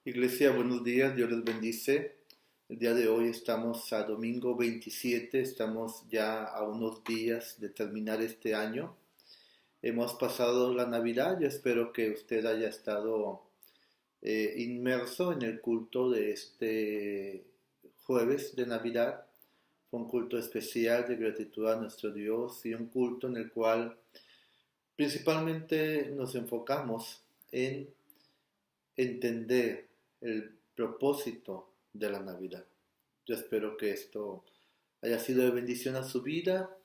Iglesia, buenos días, Dios les bendice. El día de hoy estamos a domingo 27, estamos ya a unos días de terminar este año. Hemos pasado la Navidad, yo espero que usted haya estado inmerso en el culto de este jueves de Navidad. Fue un culto especial de gratitud a nuestro Dios y un culto en el cual principalmente nos enfocamos en entender el propósito de la Navidad. Yo espero que esto haya sido de bendición a su vida.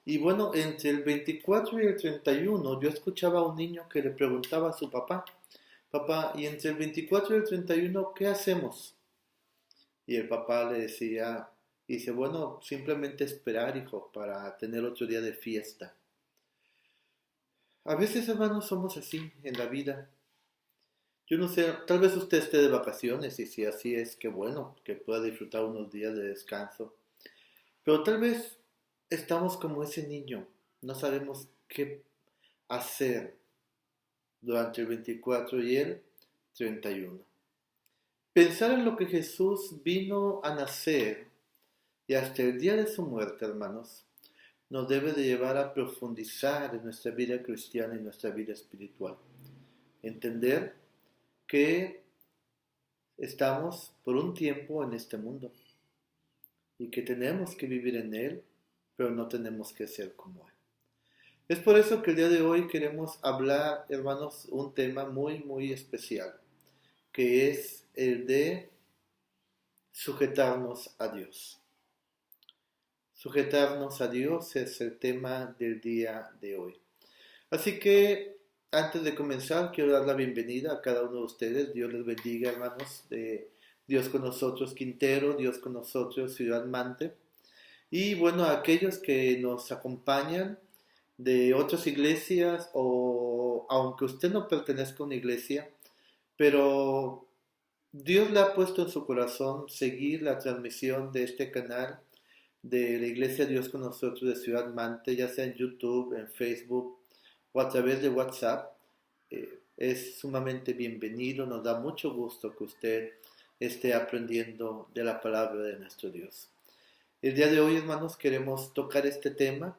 Y bueno, entre el 24 y el 31 yo escuchaba a un niño que le preguntaba a su papá, papá, y entre el 24 y el 31, ¿qué hacemos? Y el papá le decía, dice, bueno, simplemente esperar, hijo, para tener otro día de fiesta. A veces, hermanos, somos así en la vida. Yo no sé, tal vez usted esté de vacaciones y si así es, qué bueno, que pueda disfrutar unos días de descanso. Pero tal vez estamos como ese niño, no sabemos qué hacer durante el 24 y el 31. Pensar en lo que Jesús vino a nacer y hasta el día de su muerte, hermanos, nos debe de llevar a profundizar en nuestra vida cristiana y nuestra vida espiritual. Entender que estamos por un tiempo en este mundo y que tenemos que vivir en él, pero no tenemos que ser como él. Es por eso que el día de hoy queremos hablar, hermanos, un tema muy especial, que es el de sujetarnos a Dios. Sujetarnos a Dios es el tema del día de hoy. Así que antes de comenzar, quiero dar la bienvenida a cada uno de ustedes. Dios les bendiga, hermanos, de Dios con nosotros, Quintero, Dios con nosotros, Ciudad Mante. Y bueno, a aquellos que nos acompañan de otras iglesias o aunque usted no pertenezca a una iglesia, pero Dios le ha puesto en su corazón seguir la transmisión de este canal de la Iglesia Dios con nosotros de Ciudad Mante, ya sea en YouTube, en Facebook o a través de WhatsApp. Es sumamente bienvenido, nos da mucho gusto que usted esté aprendiendo de la palabra de nuestro Dios. El día de hoy, hermanos, queremos tocar este tema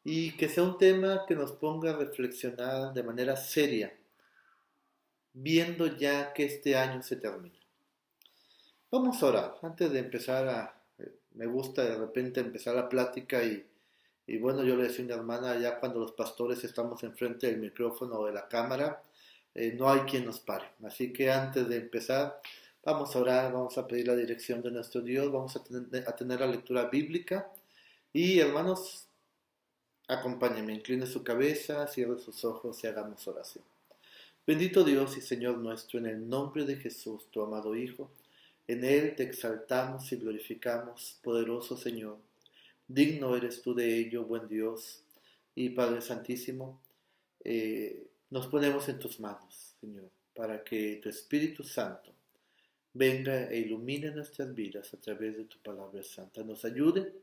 y que sea un tema que nos ponga a reflexionar de manera seria, viendo ya que este año se termina. Vamos a orar. Antes de empezar me gusta de repente empezar la plática y bueno, yo le decía a una hermana, ya cuando los pastores estamos enfrente del micrófono o de la cámara, no hay quien nos pare. Así que antes de empezar, vamos a orar, vamos a pedir la dirección de nuestro Dios, vamos a tener la lectura bíblica y hermanos, acompáñenme, incline su cabeza, cierre sus ojos y hagamos oración. Bendito Dios y Señor nuestro, en el nombre de Jesús, tu amado Hijo, en Él te exaltamos y glorificamos, poderoso Señor. Digno eres tú de ello, buen Dios y Padre Santísimo. Nos ponemos en tus manos, Señor, para que tu Espíritu Santo venga e ilumine nuestras vidas a través de tu palabra santa. Nos ayude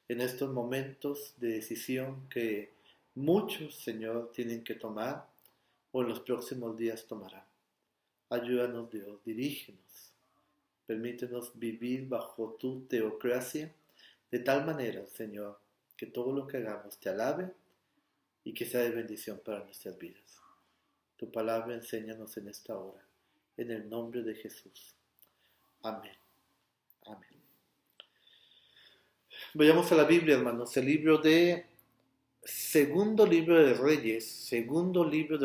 en estos momentos de decisión que muchos, Señor, tienen que tomar o en los próximos días tomarán. Ayúdanos, Dios, dirígenos. Permítenos vivir bajo tu teocracia de tal manera, Señor, que todo lo que hagamos te alabe y que sea de bendición para nuestras vidas. Tu palabra enséñanos en esta hora, en el nombre de Jesús. Amén. Amén. Vayamos a la Biblia, hermanos, el libro de Segundo libro de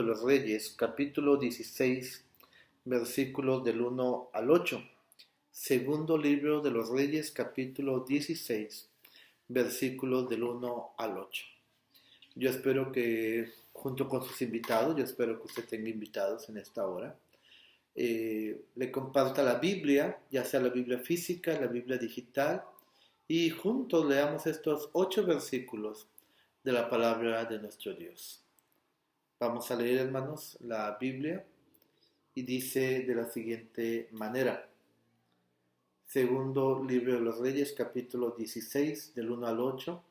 los Reyes, capítulo 16, versículos del 1 al 8. Segundo libro de los Reyes, capítulo 16, versículos del 1 al 8. Yo espero que, junto con sus invitados, yo espero que usted tenga invitados en esta hora, le comparta la Biblia, ya sea la Biblia física, la Biblia digital, y juntos leamos estos 8 versículos de la palabra de nuestro Dios. Vamos a leer, hermanos, la Biblia y dice de la siguiente manera. Segundo libro de los Reyes, capítulo 16, del 1 al 8,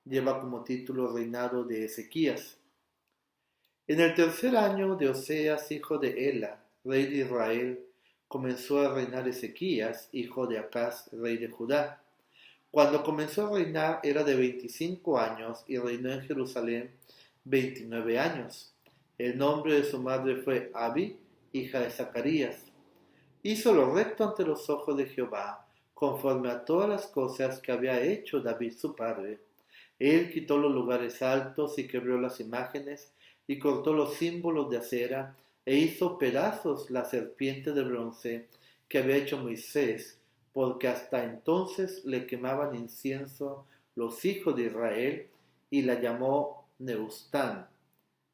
lleva como título Reinado de Ezequías. En el tercer año de Oseas, hijo de Ela, rey de Israel, comenzó a reinar Ezequías, hijo de Acaz, rey de Judá. Cuando comenzó a reinar era de 25 años y reinó en Jerusalén 29 años. El nombre de su madre fue Abi, hija de Zacarías. Hizo lo recto ante los ojos de Jehová, conforme a todas las cosas que había hecho David su padre. Él quitó los lugares altos y quebró las imágenes y cortó los símbolos de acera e hizo pedazos la serpiente de bronce que había hecho Moisés, porque hasta entonces le quemaban incienso los hijos de Israel, y la llamó Neustán.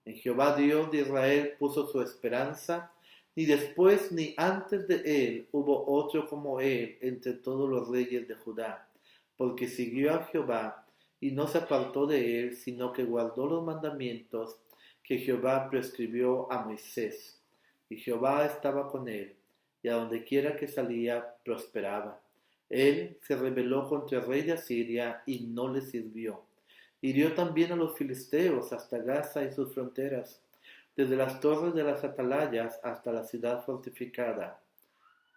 En Jehová Dios de Israel puso su esperanza, ni después ni antes de él hubo otro como él entre todos los reyes de Judá, porque siguió a Jehová y no se apartó de él, sino que guardó los mandamientos que Jehová prescribió a Moisés. Y Jehová estaba con él, y a donde quiera que salía prosperaba. Él se rebeló contra el rey de Asiria y no le sirvió. Hirió también a los filisteos hasta Gaza y sus fronteras, desde las torres de las atalayas hasta la ciudad fortificada.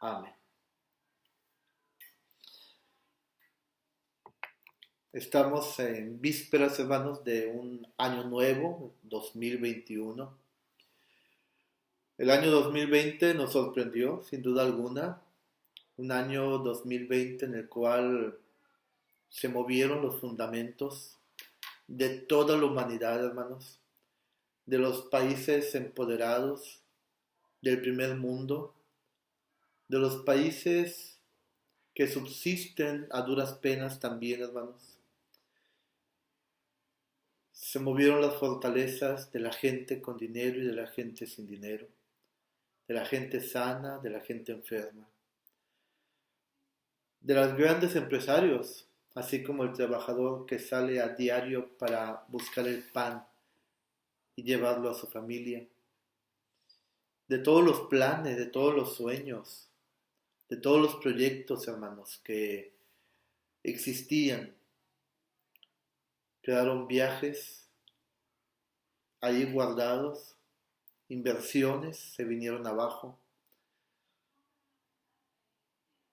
Amén. Estamos en vísperas, hermanos, de un año nuevo, 2021. El año 2020 nos sorprendió, sin duda alguna. Un año 2020 en el cual se movieron los fundamentos de toda la humanidad, hermanos, de los países empoderados, del primer mundo, de los países que subsisten a duras penas también, hermanos. Se movieron las fortalezas de la gente con dinero y de la gente sin dinero, de la gente sana, de la gente enferma, de los grandes empresarios, así como el trabajador que sale a diario para buscar el pan y llevarlo a su familia, de todos los planes, de todos los sueños, de todos los proyectos, hermanos, que existían. Quedaron viajes allí guardados, inversiones se vinieron abajo,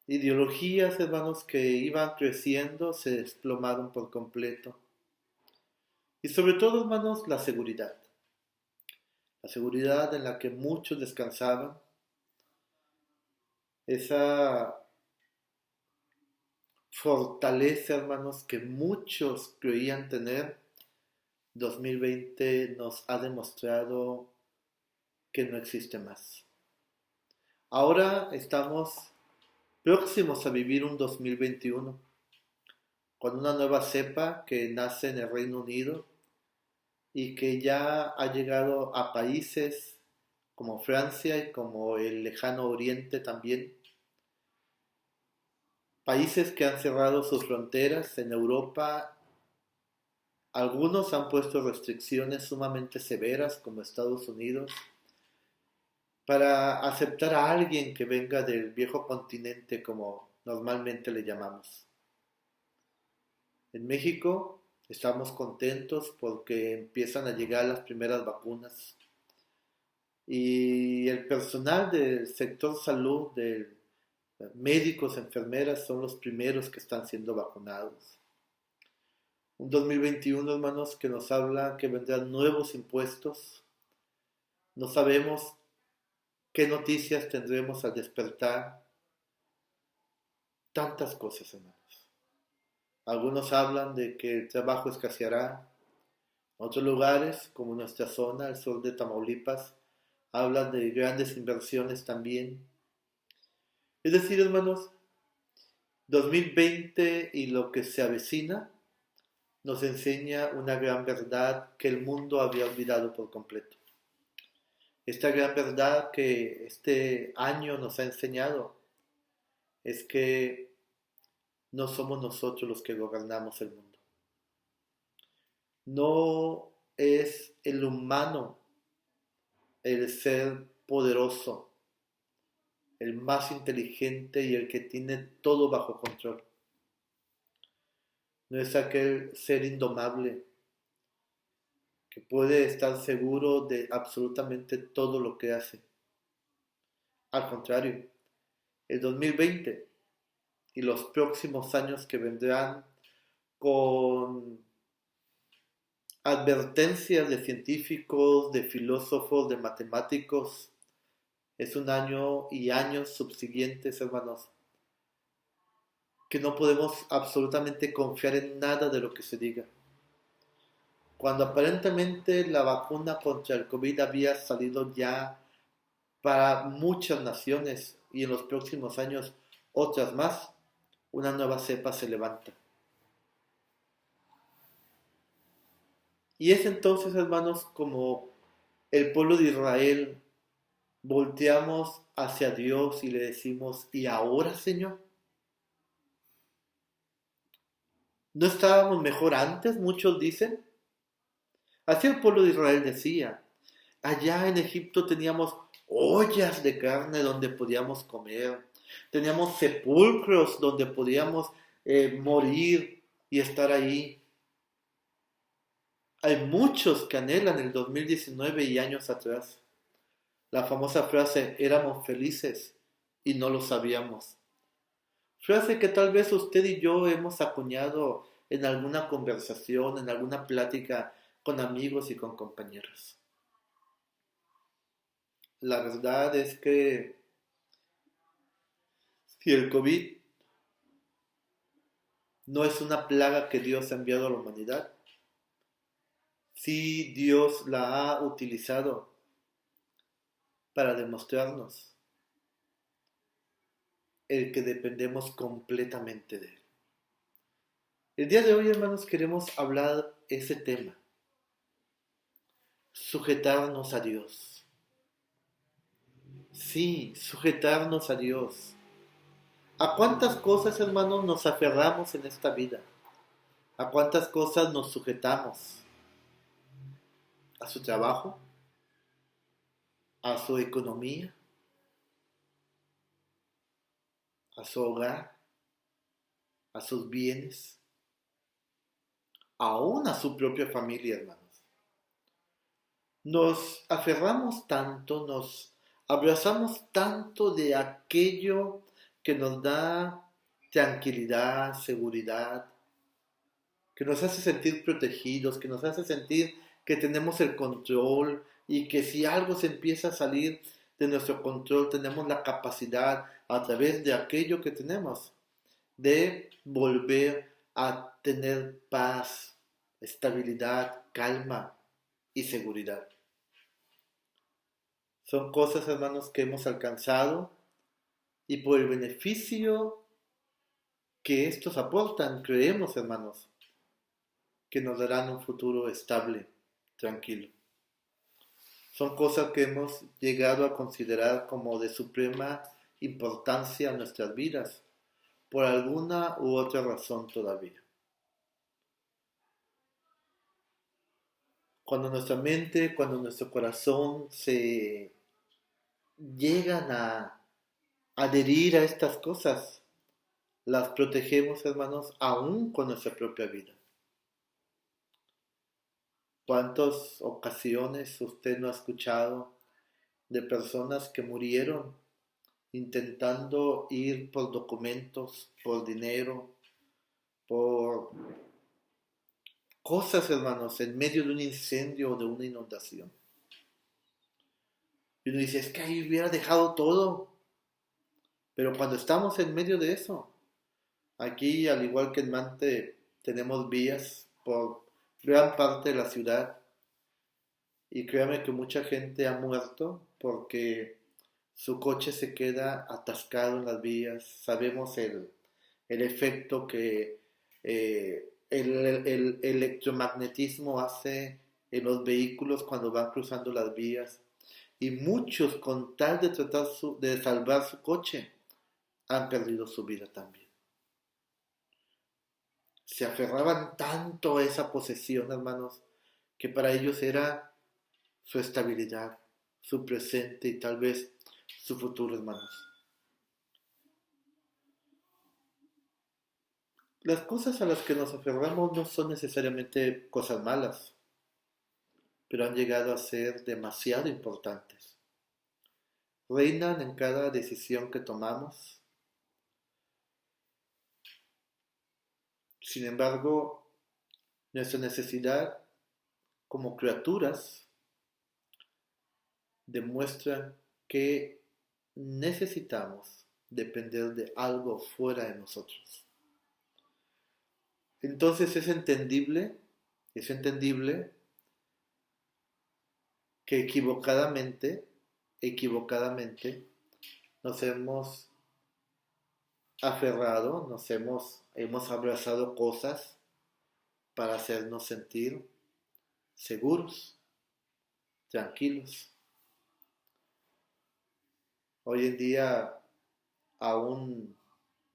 ideologías, hermanos, que iban creciendo se desplomaron por completo. Y sobre todo, hermanos, la seguridad en la que muchos descansaban, esa fortaleza, hermanos, que muchos creían tener. 2020 nos ha demostrado que no existe más. Ahora estamos próximos a vivir un 2021 con una nueva cepa que nace en el Reino Unido y que ya ha llegado a países como Francia y como el lejano oriente también. Países que han cerrado sus fronteras en Europa. Algunos han puesto restricciones sumamente severas, como Estados Unidos, para aceptar a alguien que venga del viejo continente, como normalmente le llamamos. En México estamos contentos porque empiezan a llegar las primeras vacunas y el personal del sector salud, de médicos, enfermeras, son los primeros que están siendo vacunados. Un 2021, hermanos, que nos habla que vendrán nuevos impuestos. No sabemos qué noticias tendremos al despertar. Tantas cosas, hermanos. Algunos hablan de que el trabajo escaseará. Otros lugares, como nuestra zona, el sur de Tamaulipas, hablan de grandes inversiones también. Es decir, hermanos, 2020 y lo que se avecina nos enseña una gran verdad que el mundo había olvidado por completo. Esta gran verdad que este año nos ha enseñado es que no somos nosotros los que gobernamos el mundo. No es el humano el ser poderoso, el más inteligente y el que tiene todo bajo control. No es aquel ser indomable que puede estar seguro de absolutamente todo lo que hace. Al contrario, el 2020 y los próximos años que vendrán con advertencias de científicos, de filósofos, de matemáticos. Es un año y años subsiguientes, hermanos, que no podemos absolutamente confiar en nada de lo que se diga. Cuando aparentemente la vacuna contra el COVID había salido ya para muchas naciones y en los próximos años otras más, una nueva cepa se levanta. Y es entonces, hermanos, como el pueblo de Israel volteamos hacia Dios y le decimos, ¿y ahora, Señor? ¿No estábamos mejor antes? Muchos dicen. Así el pueblo de Israel decía. Allá en Egipto teníamos ollas de carne donde podíamos comer. Teníamos sepulcros donde podíamos morir y estar ahí. Hay muchos que anhelan el 2019 y años atrás. La famosa frase, éramos felices y no lo sabíamos. Frase que tal vez usted y yo hemos acuñado en alguna conversación, en alguna plática con amigos y con compañeros. La verdad es que si el COVID no es una plaga que Dios ha enviado a la humanidad, si Dios la ha utilizado para demostrarnos el que dependemos completamente de Él. El día de hoy, hermanos, queremos hablar ese tema, sujetarnos a Dios. Sí, sujetarnos a Dios. ¿A cuántas cosas, hermanos, nos aferramos en esta vida? ¿A cuántas cosas nos sujetamos? ¿A su trabajo? ¿A su economía? ¿A su hogar? ¿A sus bienes? Aún a su propia familia, hermanos. Nos aferramos tanto, nos abrazamos tanto de aquello que nos da tranquilidad, seguridad, que nos hace sentir protegidos, que nos hace sentir que tenemos el control y que si algo se empieza a salir de nuestro control, tenemos la capacidad a través de aquello que tenemos de volver a tener paz, estabilidad, calma y seguridad. Son cosas, hermanos, que hemos alcanzado y por el beneficio que estos aportan, creemos, hermanos, que nos darán un futuro estable, tranquilo. Son cosas que hemos llegado a considerar como de suprema importancia en nuestras vidas, por alguna u otra razón todavía. Cuando nuestra mente, cuando nuestro corazón se llegan a adherir a estas cosas, las protegemos, hermanos, aún con nuestra propia vida. ¿Cuántas ocasiones usted no ha escuchado de personas que murieron intentando ir por documentos, por dinero, por cosas, hermanos, en medio de un incendio o de una inundación? Y uno dice, es que ahí hubiera dejado todo. Pero cuando estamos en medio de eso, aquí, al igual que en Mante, tenemos vías por gran parte de la ciudad. Y créame que mucha gente ha muerto porque su coche se queda atascado en las vías. Sabemos el efecto que el electromagnetismo hace en los vehículos cuando van cruzando las vías. Y muchos, con tal de tratar de salvar su coche, han perdido su vida también. Se aferraban tanto a esa posesión, hermanos, que para ellos era su estabilidad, su presente y tal vez su futuro, hermanos. Las cosas a las que nos aferramos no son necesariamente cosas malas, pero han llegado a ser demasiado importantes. reinan en cada decisión que tomamos. Sin embargo, nuestra necesidad como criaturas demuestra que necesitamos depender de algo fuera de nosotros. Entonces es entendible que equivocadamente nos hemos aferrado, hemos abrazado cosas para hacernos sentir seguros, tranquilos. Hoy en día aún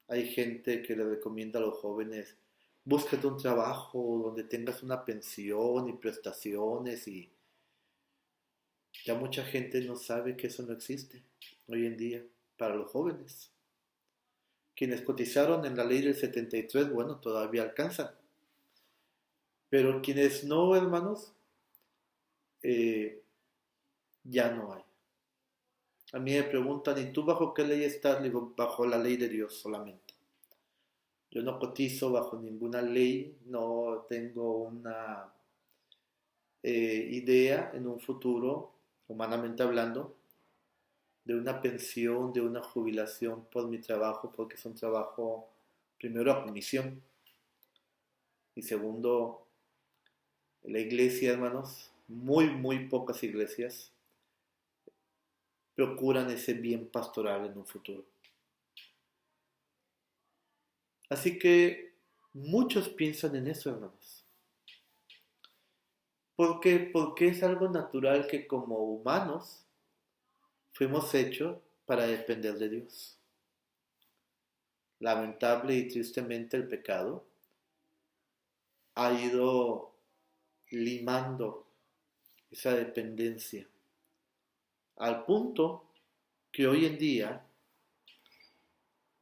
hay gente que le recomienda a los jóvenes, búscate un trabajo donde tengas una pensión y prestaciones, y ya mucha gente no sabe que eso no existe hoy en día para los jóvenes. Quienes cotizaron en la ley del 73, bueno, todavía alcanzan. Pero quienes no, hermanos, eh, ya no hay. A mí me preguntan, ¿y tú bajo qué ley estás? Digo, bajo la ley de Dios solamente. Yo no cotizo bajo ninguna ley, no tengo una idea en un futuro, humanamente hablando, de una pensión, de una jubilación por mi trabajo, porque es un trabajo, primero, a comisión, y segundo, la iglesia, hermanos, muy pocas iglesias procuran ese bien pastoral en un futuro. Así que muchos piensan en eso, hermanos. ¿Por qué? Porque es algo natural que como humanos fuimos hechos para depender de Dios. Lamentable y tristemente el pecado ha ido limando esa dependencia al punto que hoy en día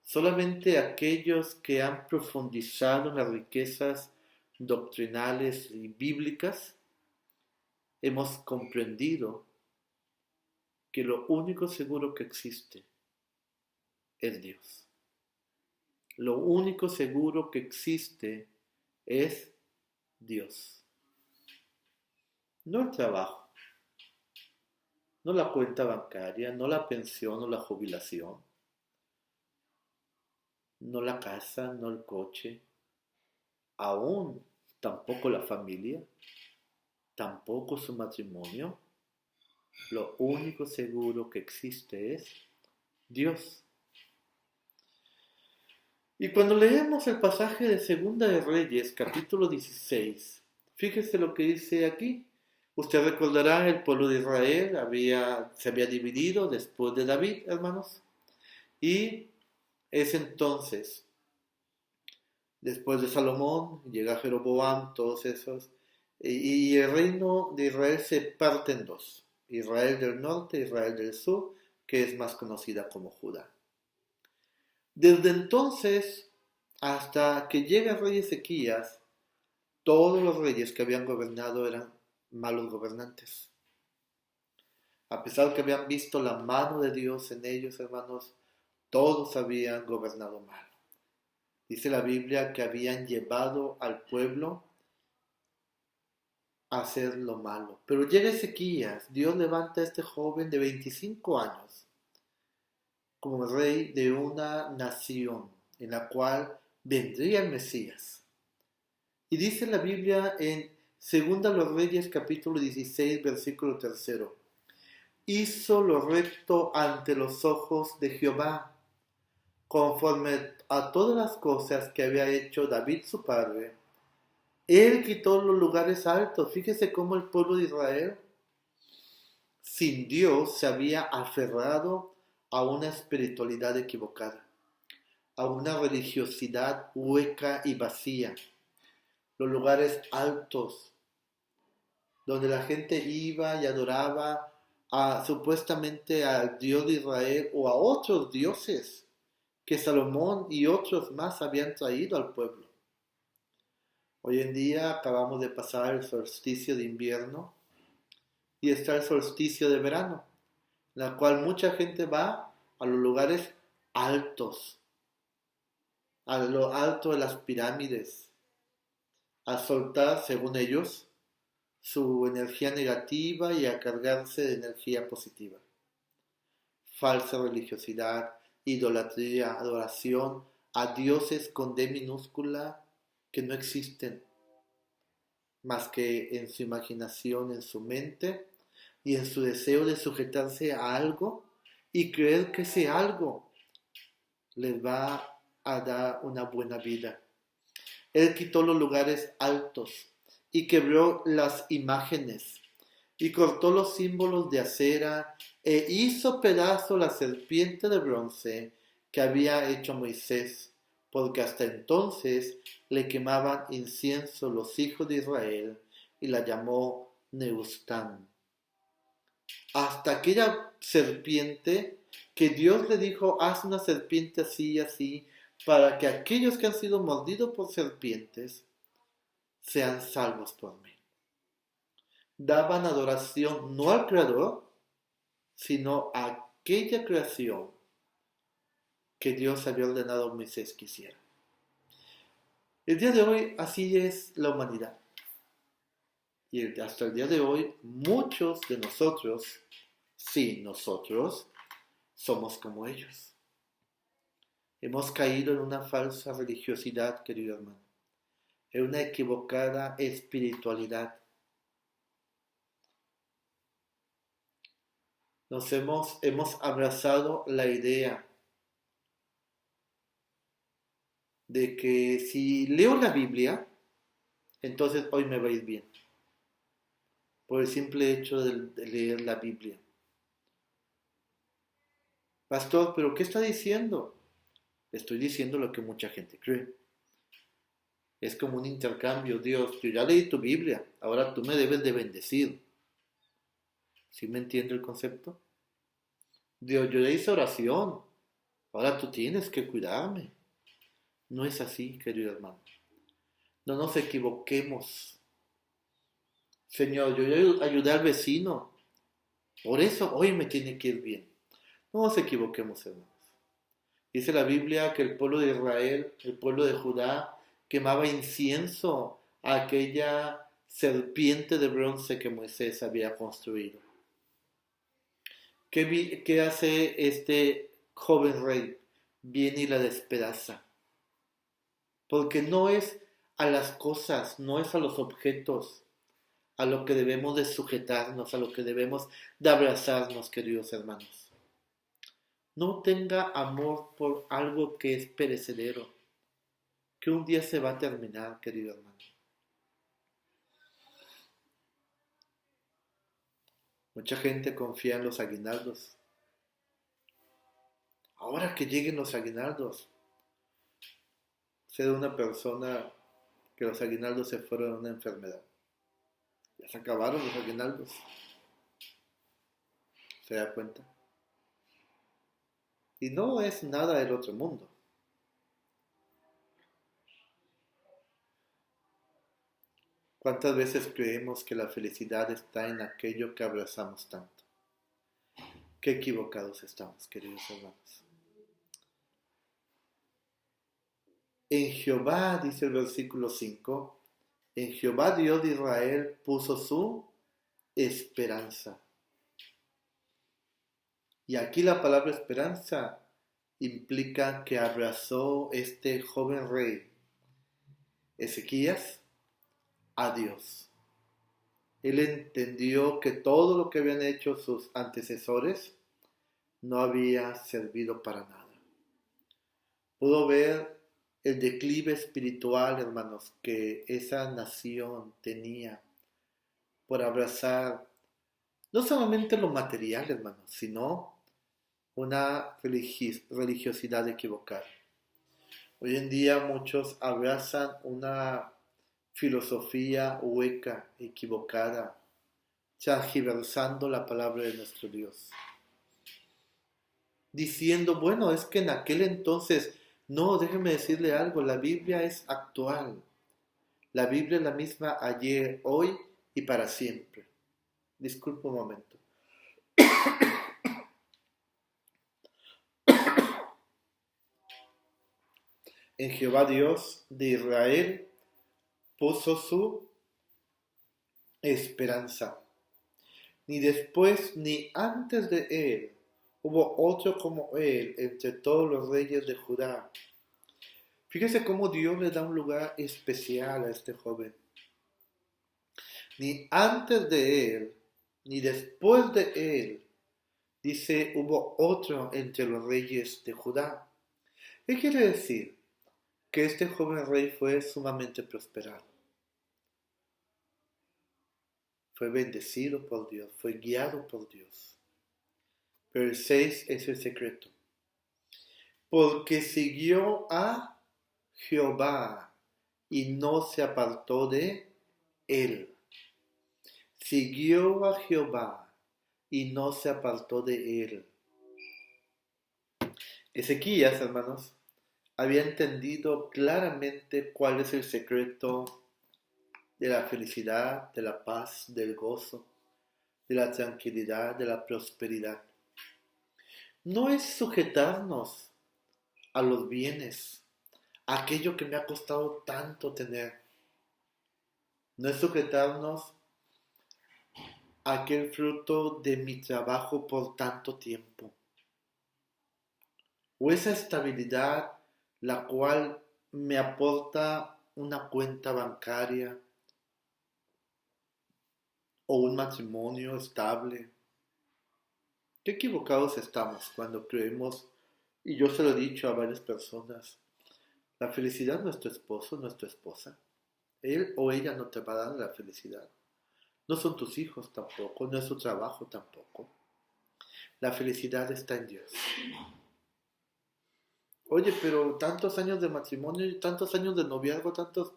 solamente aquellos que han profundizado en las riquezas doctrinales y bíblicas hemos comprendido que lo único seguro que existe es Dios. Lo único seguro que existe es Dios. No el trabajo, no la cuenta bancaria, no la pensión o la jubilación, no la casa, no el coche, aún tampoco la familia, tampoco su matrimonio. Lo único seguro que existe es Dios. Y cuando leemos el pasaje de Segunda de Reyes, capítulo 16, fíjese lo que dice aquí. Usted recordará, el pueblo de Israel se había dividido después de David, hermanos. Y es entonces, después de Salomón, llega Jeroboam, todos esos, y el reino de Israel se parte en dos. Israel del norte, Israel del sur, que es más conocida como Judá. Desde entonces hasta que llega el rey Ezequías, todos los reyes que habían gobernado eran malos gobernantes. A pesar que habían visto la mano de Dios en ellos, hermanos, todos habían gobernado mal. Dice la Biblia que habían llevado al pueblo a hacer lo malo. Pero llega Ezequías, Dios levanta a este joven de 25 años como rey de una nación en la cual vendría el Mesías. Y dice la Biblia en Segunda los Reyes capítulo 16 versículo 3: hizo lo recto ante los ojos de Jehová, conforme a todas las cosas que había hecho David su padre. Él quitó los lugares altos. Fíjese cómo el pueblo de Israel sin Dios se había aferrado a una espiritualidad equivocada, a una religiosidad hueca y vacía. Los lugares altos, donde la gente iba y adoraba supuestamente al Dios de Israel o a otros dioses que Salomón y otros más habían traído al pueblo. Hoy en día acabamos de pasar el solsticio de invierno y está el solsticio de verano. en la cual mucha gente va a los lugares altos, a lo alto de las pirámides, a soltar, según ellos, su energía negativa y a cargarse de energía positiva. Falsa religiosidad, idolatría, adoración a dioses con D minúscula que no existen más que en su imaginación, en su mente y en su deseo de sujetarse a algo y creer que ese algo les va a dar una buena vida. Él quitó los lugares altos y quebró las imágenes y cortó los símbolos de acera e hizo pedazo la serpiente de bronce que había hecho Moisés, porque hasta entonces le quemaban incienso los hijos de Israel y la llamó Neustán. Hasta aquella serpiente que Dios le dijo, haz una serpiente así y así, para que aquellos que han sido mordidos por serpientes sean salvos por mí. Daban adoración no al Creador, sino a aquella creación que Dios había ordenado a Moisés que hiciera. El día de hoy así es la humanidad. Y hasta el día de hoy muchos de nosotros, sí, nosotros, somos como ellos. Hemos caído en una falsa religiosidad, querido hermano, en una equivocada espiritualidad. Hemos abrazado la idea de que si leo la Biblia, entonces hoy me va a ir bien, por el simple hecho de leer la Biblia. Pastor, ¿pero qué está diciendo? Estoy diciendo lo que mucha gente cree. Es como un intercambio. Dios, yo ya leí tu Biblia, ahora tú me debes de bendecir. ¿Sí me entiende el concepto? Dios, yo ya hice oración, ahora tú tienes que cuidarme. No es así, querido hermano. No nos equivoquemos. Señor, yo ya ayudé al vecino, por eso hoy me tiene que ir bien. No nos equivoquemos, hermanos. Dice la Biblia que el pueblo de Israel, el pueblo de Judá, quemaba incienso a aquella serpiente de bronce que Moisés había construido. ¿Qué hace este joven rey? Viene y la despedaza. Porque no es a las cosas, no es a los objetos a lo que debemos de sujetarnos, a lo que debemos de abrazarnos, queridos hermanos. No tenga amor por algo que es perecedero, que un día se va a terminar, querido hermano. Mucha gente confía en los aguinaldos. Ahora que lleguen los aguinaldos, sé de una persona que los aguinaldos se fueron a una enfermedad. Ya se acabaron los aguinaldos. ¿Se da cuenta? Y no es nada del otro mundo. ¿Cuántas veces creemos que la felicidad está en aquello que abrazamos tanto? Qué equivocados estamos, queridos hermanos. En Jehová, dice el versículo 5, en Jehová Dios de Israel puso su esperanza. Y aquí la palabra esperanza implica que abrazó este joven rey Ezequías a Dios. Él entendió que todo lo que habían hecho sus antecesores no había servido para nada. Pudo ver el declive espiritual, hermanos, que esa nación tenía por abrazar no solamente lo material, hermanos, sino una religiosidad equivocada. Hoy en día muchos abrazan una filosofía hueca, equivocada, tergiversando la palabra de nuestro Dios. Diciendo, bueno, es que en aquel entonces, no, déjeme decirle algo, la Biblia es actual. La Biblia es la misma ayer, hoy y para siempre. Disculpe un momento. En Jehová Dios de Israel puso su esperanza. Ni después ni antes de él hubo otro como él entre todos los reyes de Judá. Fíjese cómo Dios le da un lugar especial a este joven. Ni antes de él, ni después de él, dice, hubo otro entre los reyes de Judá. ¿Qué quiere decir? Que este joven rey fue sumamente prosperado. Fue bendecido por Dios, fue guiado por Dios. Pero el 6 es el secreto. Porque siguió a Jehová y no se apartó de él. Siguió a Jehová y no se apartó de él. Ezequías, hermanos, había entendido claramente cuál es el secreto de la felicidad, de la paz, del gozo, de la tranquilidad, de la prosperidad. No es sujetarnos a los bienes, a aquello que me ha costado tanto tener. No es sujetarnos a aquel fruto de mi trabajo por tanto tiempo. O esa estabilidad la cual me aporta una cuenta bancaria o un matrimonio estable. Qué equivocados estamos cuando creemos, y yo se lo he dicho a varias personas, la felicidad no es tu esposo, no es tu esposa. Él o ella no te va a dar la felicidad. No son tus hijos tampoco, no es su trabajo tampoco. La felicidad está en Dios. Oye, pero tantos años de matrimonio y tantos años de noviazgo, tantos...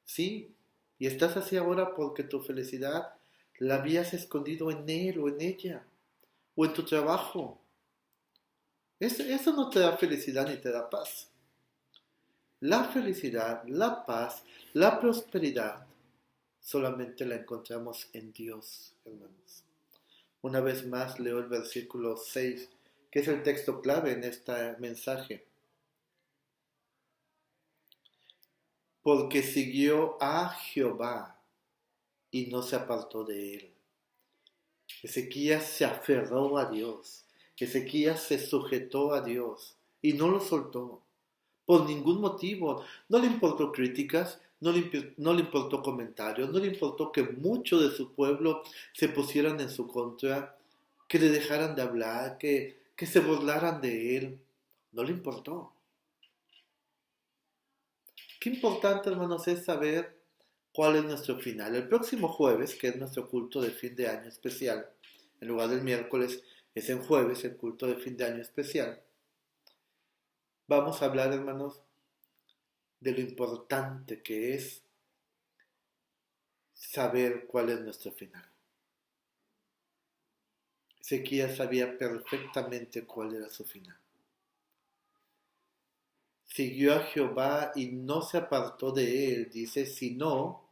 Sí, y estás así ahora porque tu felicidad la habías escondido en él o en ella, o en tu trabajo. Eso no te da felicidad ni te da paz. La felicidad, la paz, la prosperidad, solamente la encontramos en Dios, hermanos. Una vez más leo el versículo 6, que es el texto clave en este mensaje. Porque siguió a Jehová y no se apartó de él. Ezequías se aferró a Dios. Ezequías se sujetó a Dios y no lo soltó. Por ningún motivo. No le importó críticas, no le importó comentarios, no le importó que muchos de su pueblo se pusieran en su contra, que le dejaran de hablar, que se burlaran de él. No le importó. Qué importante, hermanos, es saber cuál es nuestro final. El próximo jueves, que es nuestro culto de fin de año especial, en lugar del miércoles, es en jueves el culto de fin de año especial. Vamos a hablar, hermanos, de lo importante que es saber cuál es nuestro final. Ezequías sabía perfectamente cuál era su final. Siguió a Jehová y no se apartó de él, dice, sino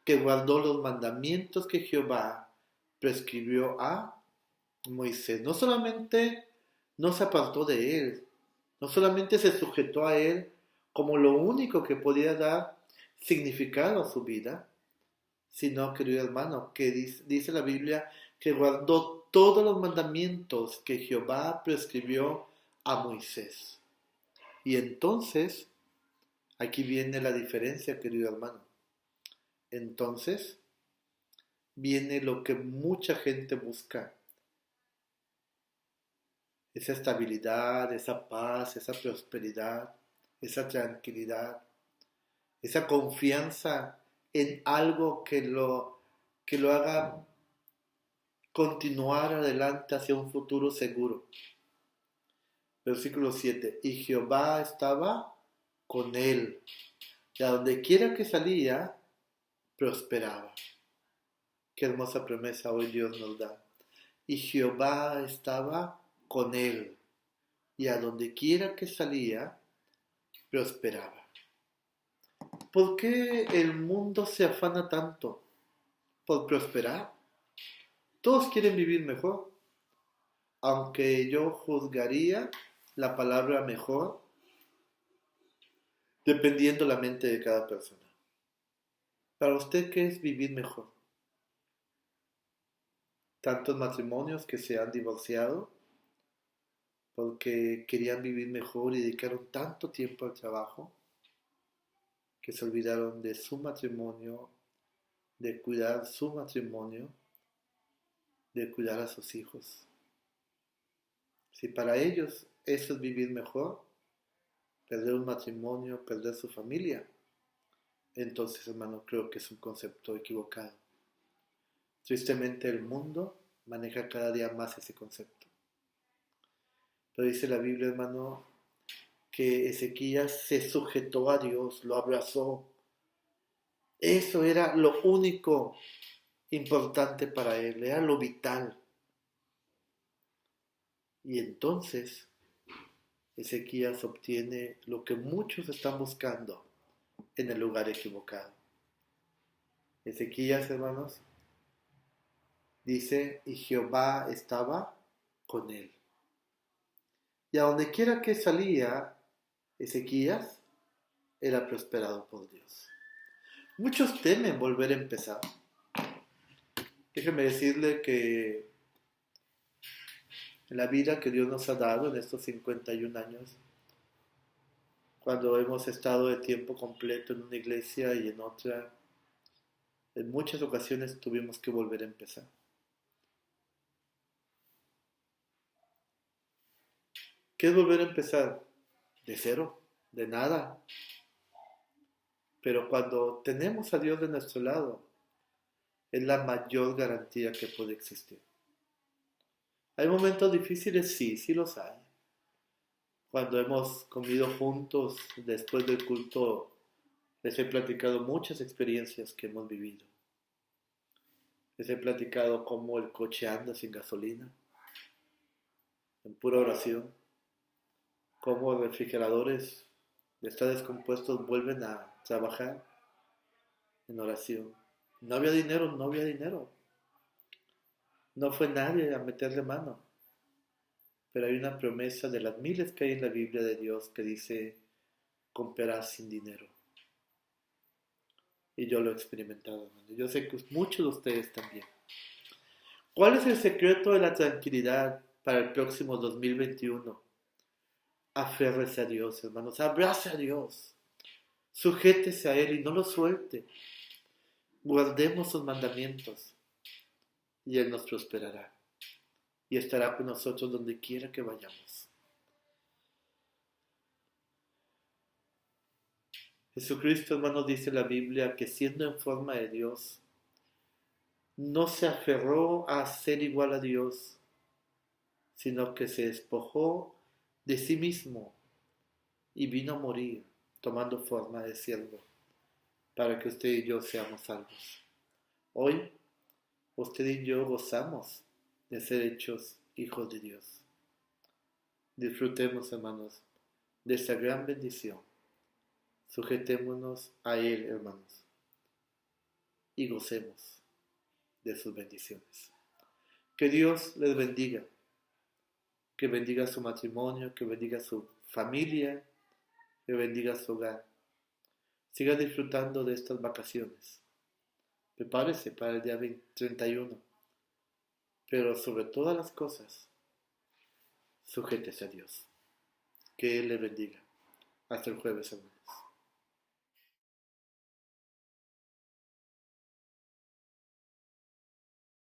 que guardó los mandamientos que Jehová prescribió a Moisés. No solamente no se apartó de él, no solamente se sujetó a él como lo único que podía dar significado a su vida, sino, querido hermano, que dice la Biblia que guardó todos los mandamientos que Jehová prescribió a Moisés. Y entonces, aquí viene la diferencia, querido hermano. Entonces, viene lo que mucha gente busca. Esa estabilidad, esa paz, esa prosperidad, esa tranquilidad, esa confianza en algo que lo haga continuar adelante hacia un futuro seguro. Versículo 7. Y Jehová estaba con él, y a donde quiera que salía, prosperaba. Qué hermosa promesa hoy Dios nos da. Y Jehová estaba con él, y a donde quiera que salía, prosperaba. ¿Por qué el mundo se afana tanto por prosperar? Todos quieren vivir mejor, aunque yo juzgaría la palabra mejor dependiendo la mente de cada persona. Para usted, ¿qué es vivir mejor? Tantos matrimonios que se han divorciado porque querían vivir mejor y dedicaron tanto tiempo al trabajo que se olvidaron de su matrimonio, de cuidar su matrimonio, de cuidar a sus hijos. Si para ellos eso es vivir mejor, perder un matrimonio, perder su familia, entonces, hermano, creo que es un concepto equivocado. Tristemente el mundo maneja cada día más ese concepto. Pero dice la Biblia, hermano, que Ezequías se sujetó a Dios, lo abrazó. Eso era lo único importante para él, era lo vital. Y entonces Ezequías obtiene lo que muchos están buscando en el lugar equivocado. Ezequías, hermanos, dice, y Jehová estaba con él. Y a donde quiera que salía Ezequías, era prosperado por Dios. Muchos temen volver a empezar. Déjeme decirle que en la vida que Dios nos ha dado en estos 51 años, cuando hemos estado de tiempo completo en una iglesia y en otra, en muchas ocasiones tuvimos que volver a empezar. ¿Qué es volver a empezar? De cero, de nada. Pero cuando tenemos a Dios de nuestro lado, es la mayor garantía que puede existir. ¿Hay momentos difíciles? Sí, sí los hay. Cuando hemos comido juntos después del culto, les he platicado muchas experiencias que hemos vivido. Les he platicado cómo el coche anda sin gasolina, en pura oración, cómo los refrigeradores de estar descompuestos vuelven a trabajar en oración. No había dinero, no había dinero. No fue nadie a meterle mano. Pero hay una promesa de las miles que hay en la Biblia de Dios que dice, comprarás sin dinero. Y yo lo he experimentado, hermano. Yo sé que muchos de ustedes también. ¿Cuál es el secreto de la tranquilidad para el próximo 2021? Aférrese a Dios, hermanos. Abrace a Dios. Sujétese a Él y no lo suelte. Guardemos sus mandamientos y Él nos prosperará. Y estará con nosotros donde quiera que vayamos. Jesucristo, hermanos, dice la Biblia que siendo en forma de Dios, no se aferró a ser igual a Dios, sino que se despojó de sí mismo y vino a morir tomando forma de siervo para que usted y yo seamos salvos. Hoy, usted y yo gozamos de ser hechos hijos de Dios. Disfrutemos, hermanos, de esta gran bendición. Sujetémonos a Él, hermanos, y gocemos de sus bendiciones. Que Dios les bendiga, que bendiga su matrimonio, que bendiga su familia, que bendiga su hogar. Siga disfrutando de estas vacaciones. Prepárese para el día 31. Pero sobre todas las cosas, sujétese a Dios. Que Él le bendiga. Hasta el jueves, hermanos.